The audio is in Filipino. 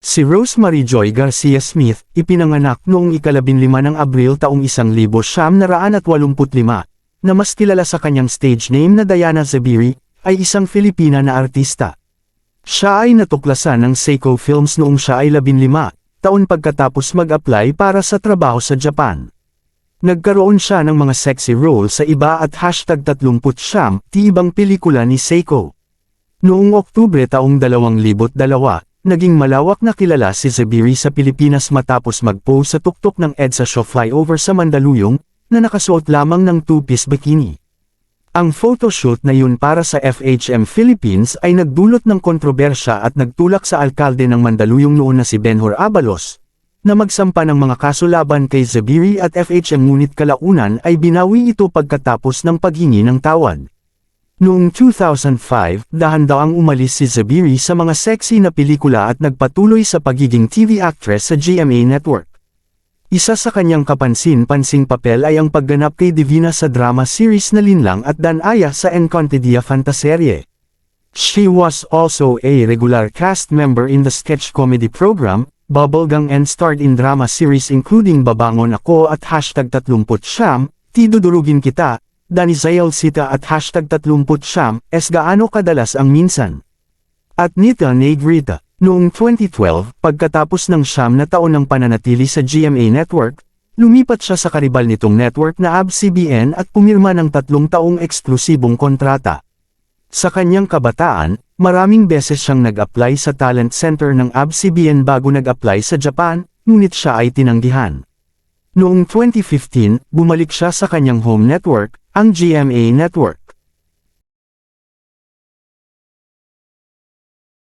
Si Rosemary Joy Garcia Smith, ipinanganak noong ika-15 ng Abril taong 1985, na mas kilala sa kanyang stage name na Diana Zubiri, ay isang Filipina na artista. Siya ay natuklasan ng Seiko Films noong siya ay 15 taon pagkatapos mag-apply para sa trabaho sa Japan. Nagkaroon siya ng mga sexy role sa iba at #30 ibang pelikula ni Seiko. Noong Oktubre taong 2002, naging malawak na kilala si Zubiri sa Pilipinas matapos mag-pose sa tuktok ng EDSA show Flyover sa Mandaluyong, na nakasuot lamang ng two-piece bikini. Ang photoshoot na yun para sa FHM Philippines ay nagdulot ng kontrobersya at nagtulak sa alkalde ng Mandaluyong noon na si Benhur Abalos, na magsampa ng mga kaso laban kay Zubiri at FHM, ngunit kalaunan ay binawi ito pagkatapos ng paghingi ng tawad. Noong 2005, dahan-dahang umalis si Zubiri sa mga sexy na pelikula at nagpatuloy sa pagiging TV actress sa GMA Network. Isa sa kanyang kapansin-pansing papel ay ang pagganap kay Divina sa drama series na Linlang at Danaya sa Encantadia Fantaserie. She was also a regular cast member in the sketch comedy program, Bubblegang, and starred in drama series including Babangon Ako at #30, Tidudurugin Kita, Danizael Sita at #30, Gaano Kadalas Ang Minsan. At Nita Negrita. Noong 2012, pagkatapos ng 9 na taon ng pananatili sa GMA Network, lumipat siya sa karibal nitong network na ABS-CBN at pumirma ng 3 taong eksklusibong kontrata. Sa kanyang kabataan, maraming beses siyang nag-apply sa talent center ng ABS-CBN bago nag-apply sa Japan, ngunit siya ay tinanggihan. Noong 2015, bumalik siya sa kanyang home network, ang GMA Network.